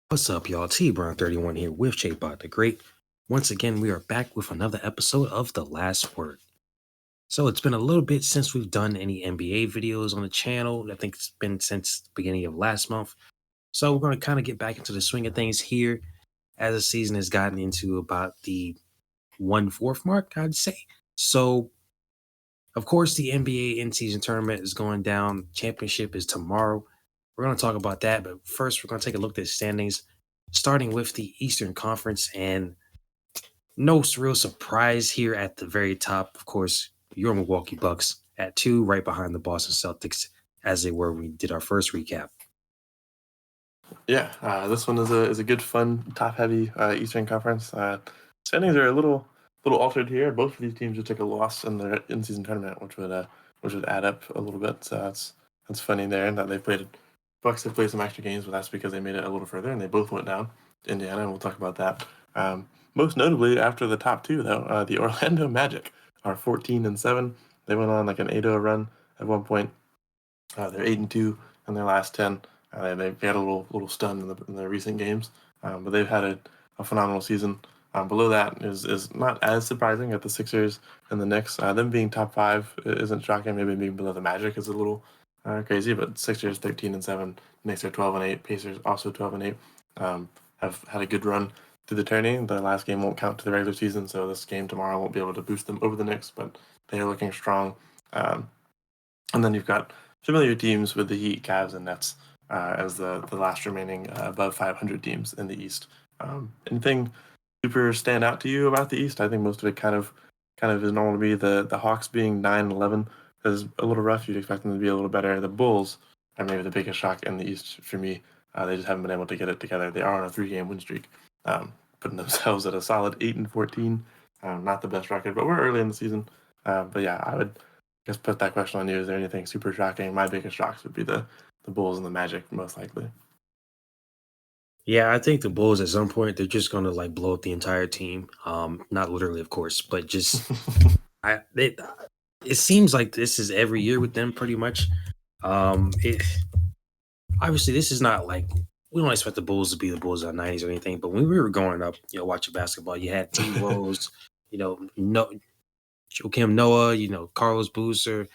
What's up, y'all? TBrown31 here with JaboctheGreat. Once again, we are back with another episode of The Last Word. So it's been a little bit since we've done any NBA videos on the channel. I think it's been since the beginning of last month. So we're going to kind of get back into the swing of things here as the season has gotten into about the 1/4 mark, I'd say. So, of course, the NBA in-season tournament is going down. Championship is tomorrow. We're going to talk about that, but first we're going to take a look at the standings, starting with the Eastern Conference, and no real surprise here at the very top. Of course, your Milwaukee Bucks at 2, right behind the Boston Celtics, as they were when we did our first recap. Yeah, this one is a good, fun, top-heavy Eastern Conference. Standings are a little altered here. Both of these teams just took a loss in their in-season tournament, which would add up a little bit. So that's funny there. That they played Bucks have played some extra games, but that's because they made it a little further, and they both went down to Indiana, and we'll talk about that. Most notably, after the top two, though, the Orlando Magic are 14-7. They went on like an 8-0 run at one point. They're 8-2 in their last 10. They got a little stunned in the recent games, but they've had a phenomenal season. Below that is not as surprising at the Sixers and the Knicks. Them being top 5 isn't shocking. Maybe being below the Magic is a little crazy, but Sixers 13-7, Knicks are 12-8, Pacers also 12-8. Have had a good run through the tourney. The last game won't count to the regular season, so this game tomorrow won't be able to boost them over the Knicks, but they are looking strong. And then you've got familiar teams with the Heat, Cavs, and Nets as the last remaining above 500 teams in the East. Anything super stand out to you about the East? I think most of it kind of is normal to me. The Hawks being 9-11 is a little rough. You'd expect them to be a little better. The Bulls are maybe the biggest shock in the East for me. They just haven't been able to get it together. They are on a 3-game win streak, putting themselves at a solid 8-14. Not the best record, but we're early in the season. But yeah, I would just put that question on you. Is there anything super shocking? My biggest shocks would be the Bulls and the Magic, most likely. Yeah, I think the Bulls at some point they're just gonna like blow up the entire team. Not literally, of course, but just it seems like this is every year with them pretty much. It obviously this is not like we don't expect the Bulls to be the Bulls of the 90s or anything, but when we were growing up, watching basketball, you had T Rose, no Joakim Noah, Carlos Boozer,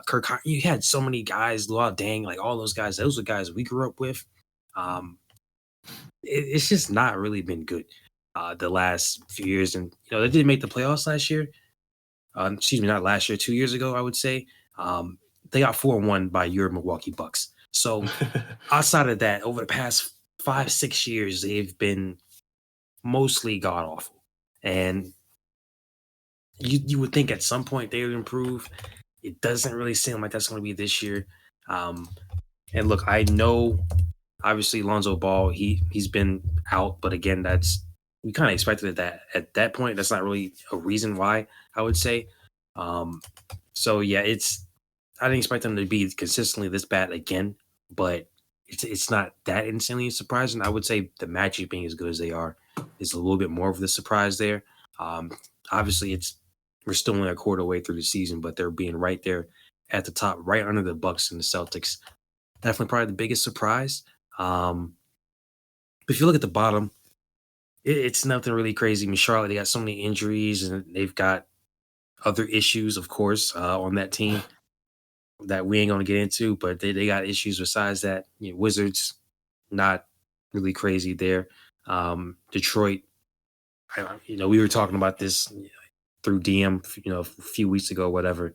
Kirk. You had so many guys, Luol Deng, like all those guys. Those are guys we grew up with. It's just not really been good the last few years, and they didn't make the playoffs last year. Excuse me, not last year, 2 years ago, I would say. They got 4-1 by your Milwaukee Bucks. So outside of that, over the past 5-6 years, they've been mostly god awful, and you would think at some point they would improve. It doesn't really seem like that's going to be this year. And look, I know obviously Lonzo Ball, he's been out, but again, we kind of expected that at that point. That's not really a reason why, I would say. So yeah, I didn't expect them to be consistently this bad again, but it's not that insanely surprising. I would say the Magic being as good as they are is a little bit more of the surprise there. Obviously, we're still only a quarter way through the season, but they're being right there at the top, right under the Bucks and the Celtics. Definitely probably the biggest surprise. But if you look at the bottom, it's nothing really crazy. I mean, Charlotte, they got so many injuries and they've got other issues, of course, on that team that we ain't going to get into, but they got issues besides that. Wizards, not really crazy there. Detroit, we were talking about this through DM, a few weeks ago, whatever,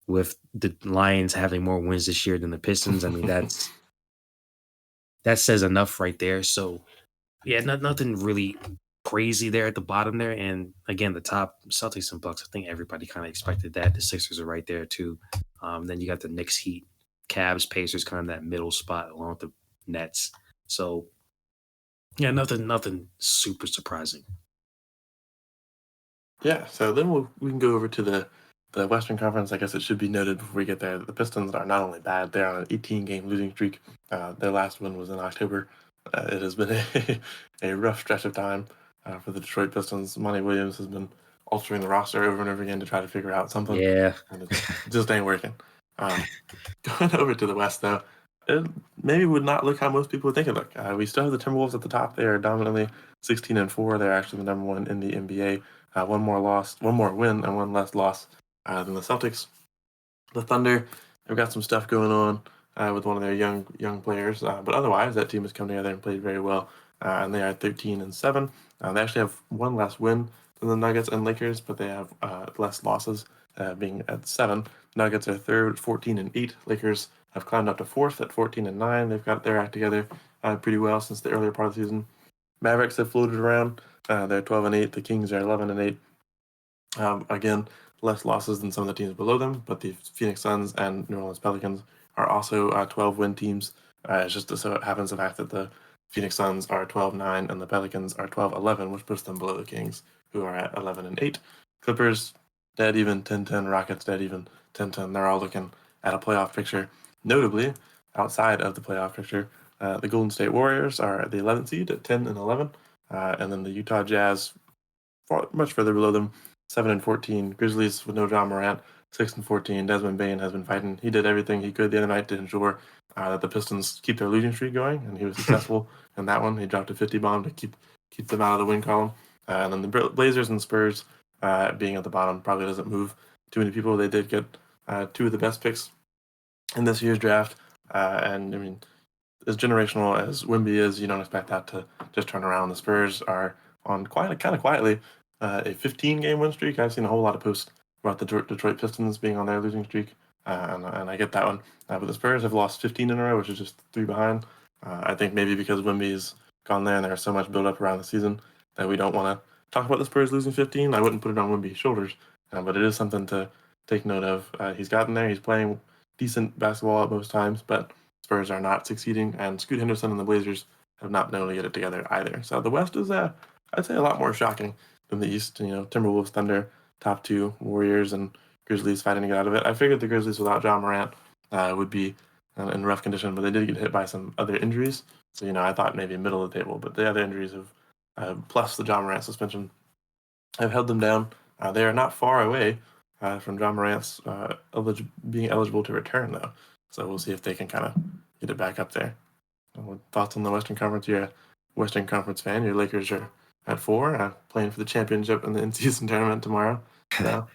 with the Lions having more wins this year than the Pistons. I mean, that says enough right there. So, yeah, nothing really crazy there at the bottom there. And again, the top Celtics and Bucks, I think everybody kind of expected that. The Sixers are right there too. Then you got the Knicks, Heat, Cavs, Pacers, kind of that middle spot along with the Nets. So, yeah, nothing super surprising. Yeah, so then we can go over to the Western Conference. I guess it should be noted before we get there, the Pistons are not only bad, they're on an 18-game losing streak. Their last win was in October. It has been a rough stretch of time for the Detroit Pistons. Monty Williams has been altering the roster over and over again to try to figure out something. Yeah. And it just ain't working. Going over to the West, though, it maybe would not look how most people would think it look. We still have the Timberwolves at the top. They are dominantly 16-4. They're actually the number one in the NBA. One more win, and one less loss than the Celtics. The Thunder have got some stuff going on with one of their young players, but otherwise that team has come together and played very well, and they are 13-7. They actually have one less win than the Nuggets and Lakers, but they have less losses, being at 7. Nuggets are third, 14-8. Lakers have climbed up to fourth at 14-9. They've got their act together pretty well since the earlier part of the season. Mavericks have floated around. They're 12-8. The Kings are 11-8. Again, less losses than some of the teams below them, but the Phoenix Suns and New Orleans Pelicans are also 12-win teams. It's just so it happens the fact that the Phoenix Suns are 12-9 and the Pelicans are 12-11, which puts them below the Kings, who are at 11-8. Clippers dead even 10-10. Rockets dead even 10-10. They're all looking at a playoff picture. Notably, outside of the playoff picture, the Golden State Warriors are the 11th seed at 10-11, and then the Utah Jazz, much further below them, 7-14. Grizzlies with no Ja Morant, 6-14. Desmond Bane has been fighting. He did everything he could the other night to ensure that the Pistons keep their losing streak going, and he was successful in that one. He dropped a 50 bomb to keep them out of the win column. And then the Blazers and Spurs being at the bottom probably doesn't move too many people. They did get two of the best picks in this year's draft, and I mean, as generational as Wemby is, you don't expect that to just turn around. The Spurs are on kind of quietly a 15-game win streak. I've seen a whole lot of posts about the Detroit Pistons being on their losing streak, and I get that one. But the Spurs have lost 15 in a row, which is just 3 behind. I think maybe because Wemby's gone there and there's so much build-up around the season that we don't want to talk about the Spurs losing 15. I wouldn't put it on Wemby's shoulders, but it is something to take note of. He's gotten there. He's playing decent basketball at most times, but Spurs are not succeeding, and Scoot Henderson and the Blazers have not been able to get it together either. So the West is, I'd say, a lot more shocking than the East. Timberwolves, Thunder, top 2, Warriors, and Grizzlies fighting to get out of it. I figured the Grizzlies without Ja Morant would be in rough condition, but they did get hit by some other injuries. So, I thought maybe middle of the table, but the other injuries have, plus the Ja Morant suspension, have held them down. They are not far away from Ja Morant's being eligible to return, though. So we'll see if they can kind of get it back up there. Thoughts on the Western Conference? You're a Western Conference fan. Your Lakers are at 4, playing for the championship in the in-season tournament tomorrow. So.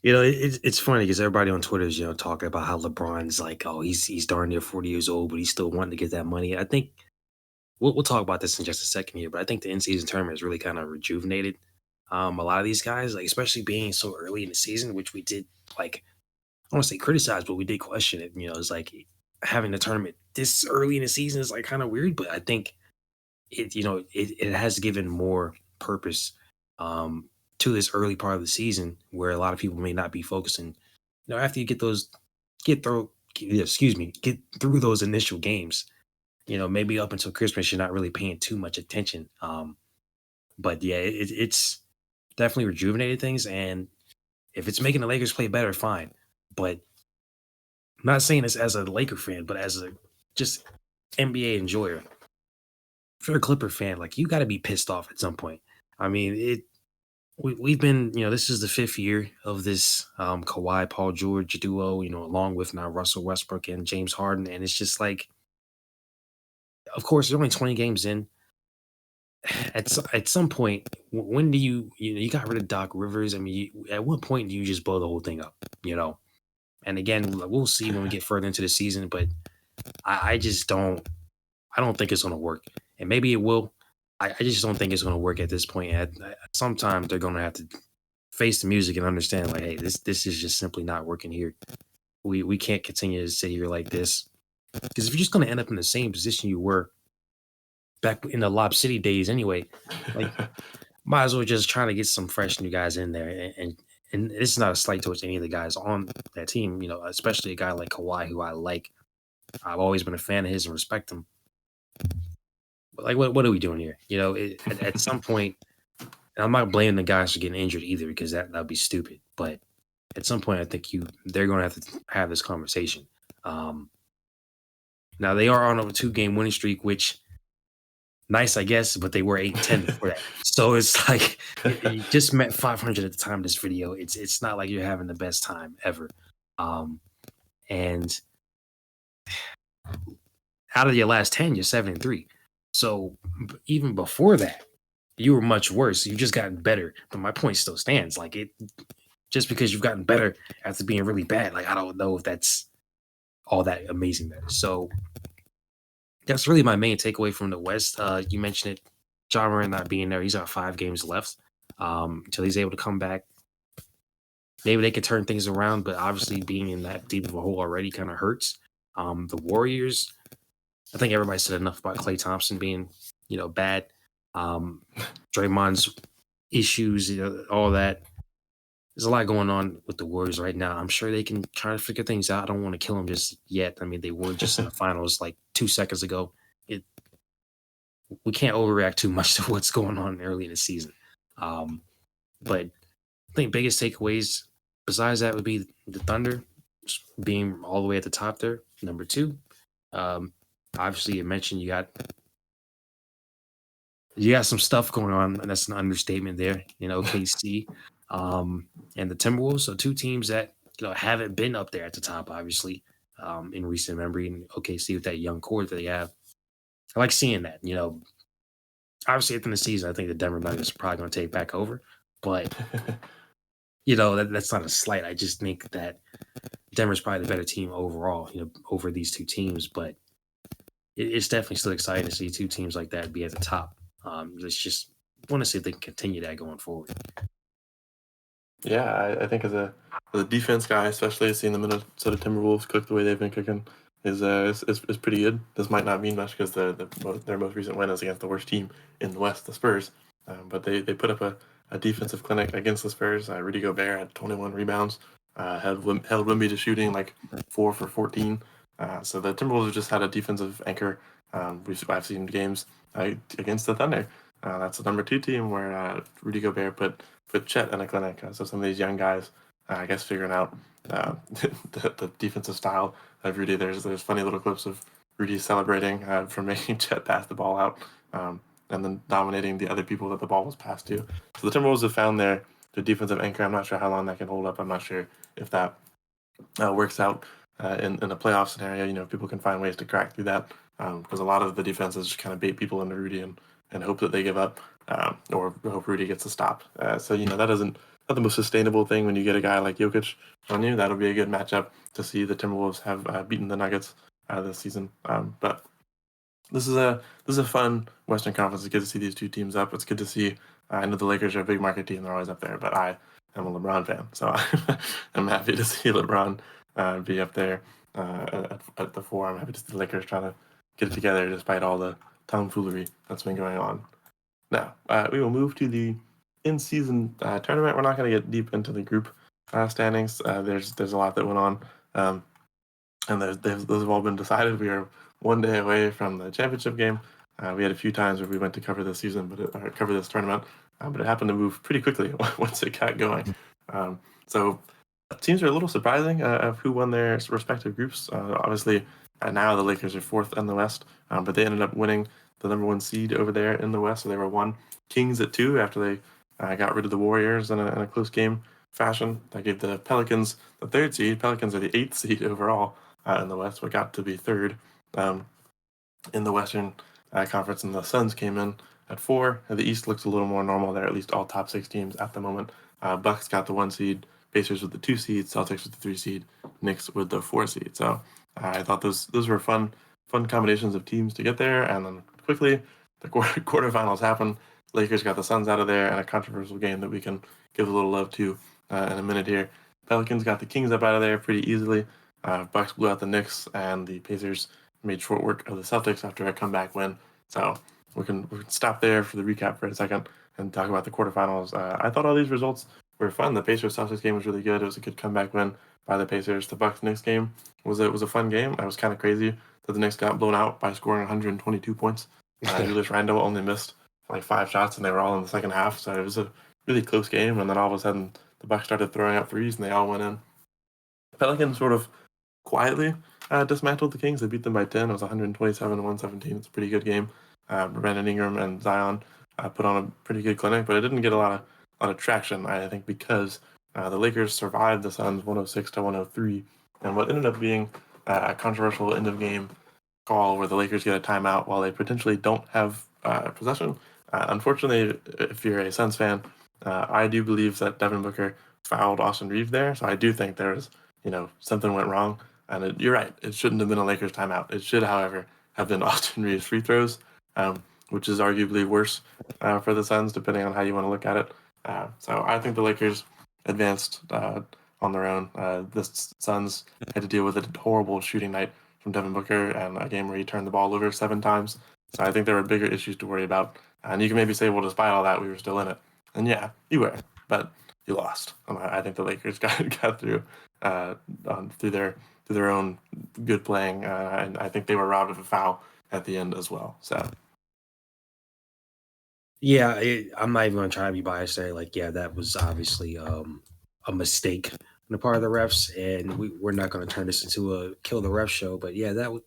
It's funny because everybody on Twitter is, talking about how LeBron's like, oh, he's darn near 40 years old, but he's still wanting to get that money. I think we'll talk about this in just a second here, but I think the in-season tournament has really kind of rejuvenated a lot of these guys, like especially being so early in the season, which we did like, I don't want to say criticize, but we did question it. It's like having the tournament this early in the season is like kind of weird, but I think it has given more purpose to this early part of the season where a lot of people may not be focusing. After you get through those initial games, maybe up until Christmas, you're not really paying too much attention. But yeah, it's definitely rejuvenated things, and if it's making the Lakers play better, fine. But I'm not saying this as a Laker fan, but as a just NBA enjoyer. If you're a Clipper fan, like you got to be pissed off at some point. I mean, we've been, this is the 5th year of this Kawhi Paul George duo, along with now Russell Westbrook and James Harden, and it's just like, of course, there's only 20 games in. At some point, when do you got rid of Doc Rivers? I mean, at what point do you just blow the whole thing up? And again, we'll see when we get further into the season, but I just don't. I don't think it's going to work, and maybe it will. I just don't think it's going to work at this point. Sometimes they're going to have to face the music and understand, like, hey, this is just simply not working here. We can't continue to sit here like this, because if you're just going to end up in the same position you were back in the Lob City days anyway, like, might as well just try to get some fresh new guys in there. And this is not a slight towards any of the guys on that team, especially a guy like Kawhi, who I like. I've always been a fan of his and respect him. But like, what are we doing here? At some point, and I'm not blaming the guys for getting injured either, because that'd be stupid. But at some point, I think they're going to have to have this conversation. Now they are on a 2-game winning streak, which nice, I guess, but they were 8-10 before that. So it's like you just met 500 at the time of this video. It's not like you're having the best time ever. And out of your last 10, you're 7-3. So even before that, you were much worse. You've just gotten better. But my point still stands. Like it, just because you've gotten better after being really bad, like I don't know if that's all that amazing better. So that's really my main takeaway from the West. You mentioned it, John Moran not being there. He's got 5 games left until he's able to come back. Maybe they can turn things around, but obviously being in that deep of a hole already kind of hurts. The Warriors, I think everybody said enough about Klay Thompson being, bad. Draymond's issues, all that. There's a lot going on with the Warriors right now. I'm sure they can try to figure things out. I don't want to kill them just yet. I mean, they were just in the finals like 2 seconds ago. We can't overreact too much to what's going on early in the season. But I think biggest takeaways besides that would be the Thunder being all the way at the top there. Number 2, obviously you mentioned you got some stuff going on, and that's an understatement there. KC and the Timberwolves. So 2 teams that haven't been up there at the top, obviously, in recent memory. And OKC with that young core that they have, I like seeing that. Obviously at the end of the season, I think the Denver Nuggets are probably going to take back over, but that's not a slight. I just think that Denver's probably the better team overall, over these 2 teams. But it's definitely still exciting to see 2 teams like that be at the top. Let's just want to see if they can continue that going forward. Yeah, I think as a defense guy, especially seeing the Minnesota Timberwolves cook the way they've been cooking is pretty good. This might not mean much because their most recent win is against the worst team in the West, the Spurs. But they put up a defensive clinic against the Spurs. Rudy Gobert had 21 rebounds, held Wemby to shooting like 4 for 14. So the Timberwolves have just had a defensive anchor. I've seen games against the Thunder. That's the number 2 team where Rudy Gobert put Chet in a clinic. So some of these young guys, I guess, figuring out the defensive style of Rudy. There's funny little clips of Rudy celebrating for making Chet pass the ball out, and then dominating the other people that the ball was passed to. So the Timberwolves have found their defensive anchor. I'm not sure how long that can hold up. I'm not sure if that works out in a playoff scenario. People can find ways to crack through that because a lot of the defenses just kind of bait people into Rudy and hope that they give up or hope Rudy gets a stop. So that isn't not the most sustainable thing when you get a guy like Jokic on you. That'll be a good matchup to see the Timberwolves have beaten the Nuggets this season. But this is a fun Western Conference. It's good to see these 2 teams up. It's good to see. I know the Lakers are a big market team; they're always up there. But I am a LeBron fan, so I'm happy to see LeBron be up there at the 4. I'm happy to see the Lakers trying to get it together despite all the tomfoolery that's been going on. Now, we will move to the in-season tournament. We're not going to get deep into the group standings. There's a lot that went on, and those have all been decided. We are 1 day away from the championship game. We had a few times where we went to cover this season, cover this tournament, but it happened to move pretty quickly once it got going. So teams are a little surprising of who won their respective groups. Obviously, now the Lakers are 4th in the West, but they ended up winning the number 1 seed over there in the West. So they were 1. Kings at 2 after they got rid of the Warriors in a close game fashion. That gave the Pelicans the 3rd seed. Pelicans are the 8th seed overall in the West, but got to be 3rd in the Western Conference. And the Suns came in at 4. The East looks a little more normal there, at least all top 6 teams at the moment. Bucks got the 1 seed. Pacers with the 2 seed. Celtics with the 3 seed. Knicks with the 4 seed. So I thought those were fun combinations of teams to get there. And then quickly, the quarterfinals happened. Lakers got the Suns out of there, and a controversial game that we can give a little love to in a minute here. Pelicans got the Kings up out of there pretty easily. Bucks blew out the Knicks, and the Pacers made short work of the Celtics after a comeback win. So we can stop there for the recap for a second and talk about the quarterfinals. I thought all these results were fun. The Pacers-Celtics game was really good. It was a good comeback win by the Pacers. The Bucks-Knicks game was a fun game. I was kind of crazy that the Knicks got blown out by scoring 122 points. Julius Randle only missed like 5 shots, and they were all in the second half. So it was a really close game. And then all of a sudden, the Bucks started throwing up threes, and they all went in. The Pelicans sort of quietly dismantled the Kings. They beat them by 10. It was 127-117. It's a pretty good game. Brandon Ingram and Zion put on a pretty good clinic, but it didn't get a lot of traction, I think, because the Lakers survived the Suns 106-103. And what ended up being a controversial end of game call where the Lakers get a timeout while they potentially don't have possession. Unfortunately, if you're a Suns fan, I do believe that Devin Booker fouled Austin Reeves there. So I do think there's, something went wrong. And you're right. It shouldn't have been a Lakers timeout. It should, however, have been Austin Reeves free throws, which is arguably worse for the Suns, depending on how you want to look at it. So I think the Lakers advanced on their own. The Suns had to deal with a horrible shooting night from Devin Booker and a game where he turned the ball over 7 times. So I think there were bigger issues to worry about. And you can maybe say, well, despite all that, we were still in it. And yeah, you were, but you lost. I think the Lakers got through through their own good playing, and I think they were robbed of a foul at the end as well. So Yeah, I'm not even going to try to be biased there. Like, yeah, that was obviously a mistake on the part of the refs, and we're not going to turn this into a kill the ref show. But yeah, that was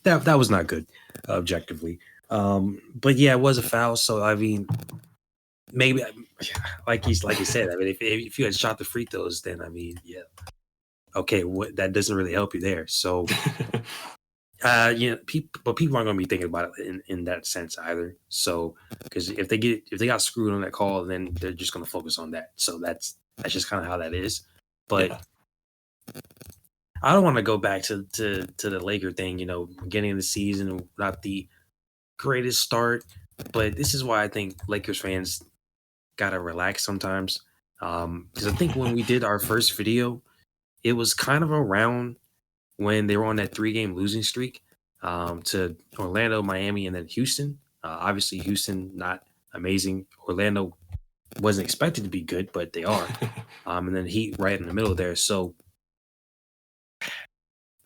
that was not good objectively. But yeah, it was a foul. So I mean, maybe like you said, I mean, if you had shot the free throws, then I mean, yeah, okay, that doesn't really help you there. So people aren't going to be thinking about it in that sense either. So because if they got screwed on that call, then they're just going to focus on that. So that's just kind of how that is. But yeah. I don't want to go back to the Laker thing. Beginning of the season, not the greatest start, but this is why I think Lakers fans gotta relax sometimes. Because I think when we did our first video, it was kind of around when they were on that 3-game losing streak to Orlando, Miami, and then Houston. Obviously, Houston not amazing. Orlando wasn't expected to be good, but they are. And then Heat right in the middle there. So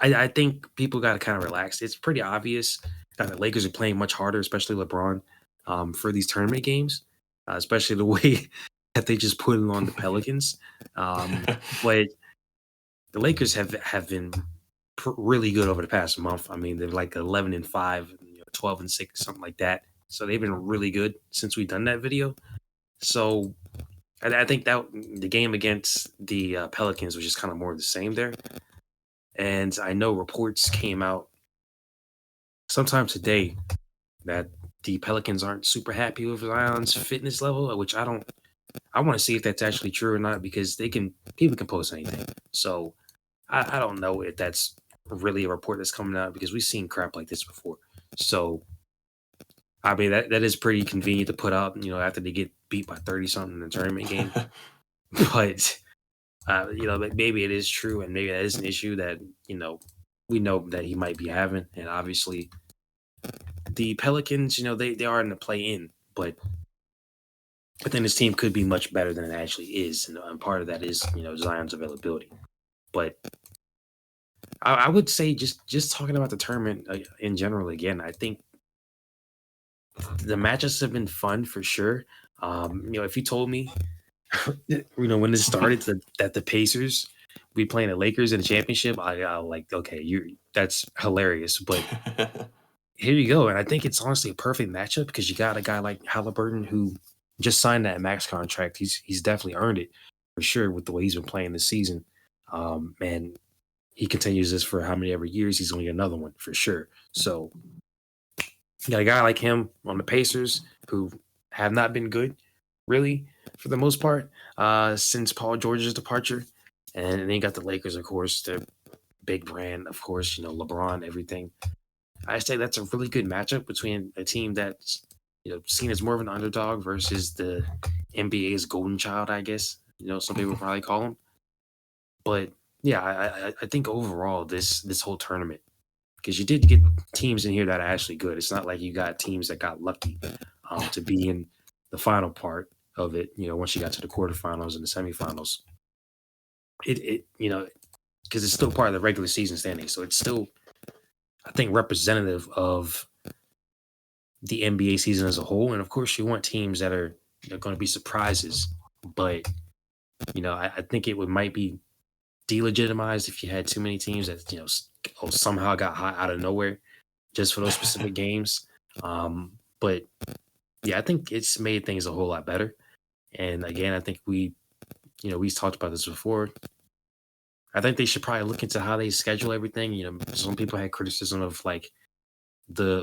I think people got to kind of relax. It's pretty obvious that the Lakers are playing much harder, especially LeBron, for these tournament games, especially the way that they just put it on the Pelicans. But the Lakers have been really good over the past month. I mean, they're like 11-5, 12-6, something like that. So they've been really good since we've done that video. So I think that the game against the Pelicans was just kind of more of the same there. And I know reports came out sometime today that the Pelicans aren't super happy with Zion's fitness level, which I want to see if that's actually true or not, because people can post anything. So I don't know if that's really a report that's coming out, because we've seen crap like this before. So I mean that is pretty convenient to put out, after they get beat by 30 something in the tournament game. But maybe it is true, and maybe that is an issue that we know that he might be having. And obviously the Pelicans, they are in the play-in, but then this team could be much better than it actually is, and part of that is Zion's availability. But I would say just talking about the tournament in general again, I think the matchups have been fun for sure. If you told me when this started that the Pacers be playing the Lakers in the championship, I like, okay, that's hilarious. But here you go. And I think it's honestly a perfect matchup, because you got a guy like Halliburton who just signed that max contract. He's definitely earned it for sure with the way he's been playing this season. And he continues this for how many ever years, he's going to get another one for sure. So you got a guy like him on the Pacers who have not been good, really, for the most part, since Paul George's departure. And then you got the Lakers, of course, the big brand, of course, LeBron, everything. I say that's a really good matchup between a team that's seen as more of an underdog versus the NBA's golden child, I guess. Some people probably call him. But yeah, I think overall this whole tournament, because you did get teams in here that are actually good. It's not like you got teams that got lucky to be in the final part of it. Once you got to the quarterfinals and the semifinals, because it's still part of the regular season standing, so it's still, I think, representative of the NBA season as a whole. And of course, you want teams that are going to be surprises, but I think it might be delegitimized if you had too many teams that somehow got hot out of nowhere just for those specific games. But yeah, I think it's made things a whole lot better. And again, I think we've talked about this before. I think they should probably look into how they schedule everything. Some people had criticism of like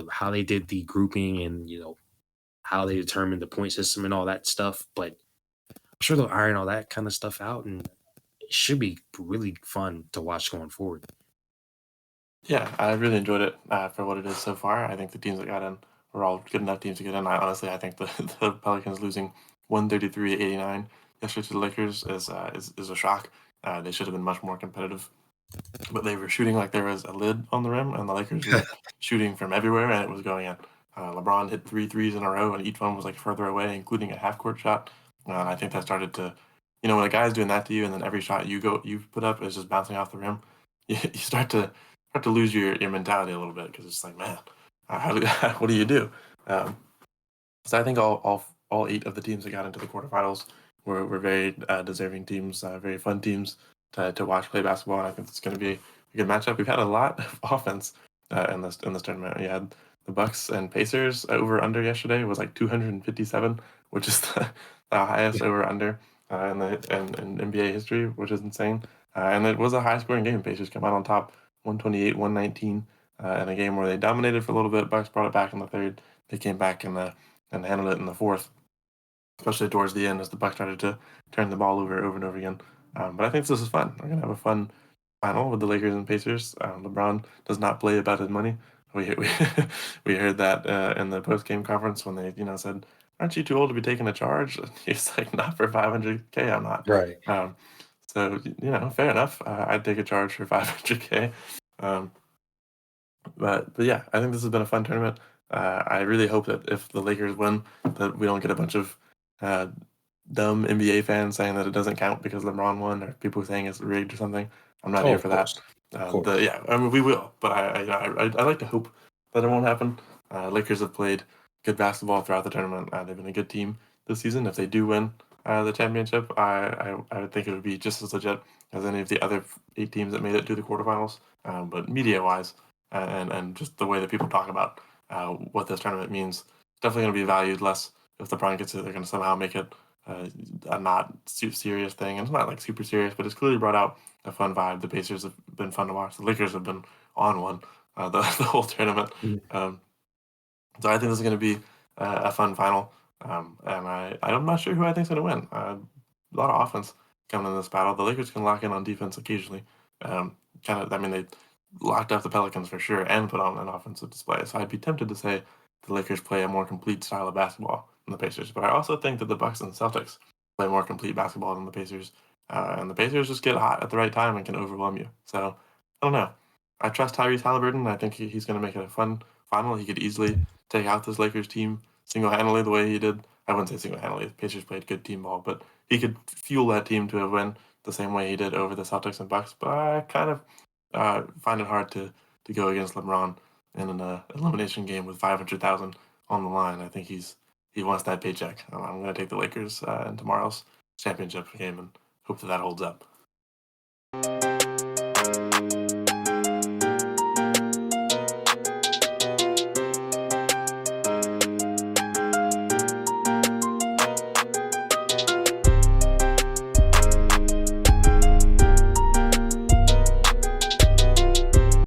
how they did the grouping and how they determined the point system and all that stuff. But I'm sure they'll iron all that kind of stuff out, and it should be really fun to watch going forward. Yeah, I really enjoyed it for what it is so far. I think the teams that got in were all good enough teams to get in. I think the, the Pelicans losing 133-89 yesterday to the Lakers is a shock. They should have been much more competitive, but they were shooting like there was a lid on the rim, and the Lakers were shooting from everywhere, and it was going in. LeBron hit 3 threes in a row, and each one was like further away, including a half court shot. And I think that started to, when a guy's doing that to you, and then every shot you put up is just bouncing off the rim, you start to lose your mentality a little bit, because it's like, man, what do you do? So I think all 8 of the teams that got into the quarterfinals were very deserving teams, very fun teams to watch play basketball. And I think it's going to be a good matchup. We've had a lot of offense in this tournament. We had the Bucks and Pacers over under yesterday was like 257, which is the highest over under in NBA history, which is insane. And it was a high scoring game. Pacers come out on top, 128-119, in a game where they dominated for a little bit. Bucks brought it back in the third. They came back and handled it in the fourth, especially towards the end as the Bucks started to turn the ball over and over again. But I think this is fun. We're gonna have a fun final with the Lakers and Pacers. LeBron does not play about his money. We heard that in the post game conference when they said, "Aren't you too old to be taking a charge?" And he's like, "Not for 500K, I'm not." Right. So fair enough. I'd take a charge for 500K. But yeah, I think this has been a fun tournament. I really hope that if the Lakers win, that we don't get a bunch of dumb NBA fans saying that it doesn't count because LeBron won, or people saying it's rigged or something. I'm not Oh, here of for that. course. Of course. Yeah, I mean we will, but I like to hope that it won't happen. Lakers have played good basketball throughout the tournament. They've been a good team this season. If they do win the championship, I would think it would be just as legit as any of the other 8 teams that made it to the quarterfinals. But media wise, and just the way that people talk about what this tournament means, definitely going to be valued less if LeBron gets it. They're going to somehow make it a not serious thing. And it's not like super serious, but it's clearly brought out a fun vibe. The Pacers have been fun to watch. The Lakers have been on one the whole tournament. So I think this is going to be a fun final. And I'm not sure who I think is going to win. A lot of offense coming in this battle. The Lakers can lock in on defense occasionally. They locked up the Pelicans for sure and put on an offensive display. So I'd be tempted to say the Lakers play a more complete style of basketball than the Pacers. But I also think that the Bucks and the Celtics play more complete basketball than the Pacers. And the Pacers just get hot at the right time and can overwhelm you. So I don't know. I trust Tyrese Halliburton. I think he's going to make it a fun final. He could easily take out this Lakers team single-handedly the way he did. I wouldn't say single-handedly. The Pacers played good team ball, but he could fuel that team to a win the same way he did over the Celtics and Bucks. But I kind of find it hard to go against LeBron in an elimination game with 500,000 on the line. I think he wants that paycheck. I'm going to take the Lakers in tomorrow's championship game and hope that holds up.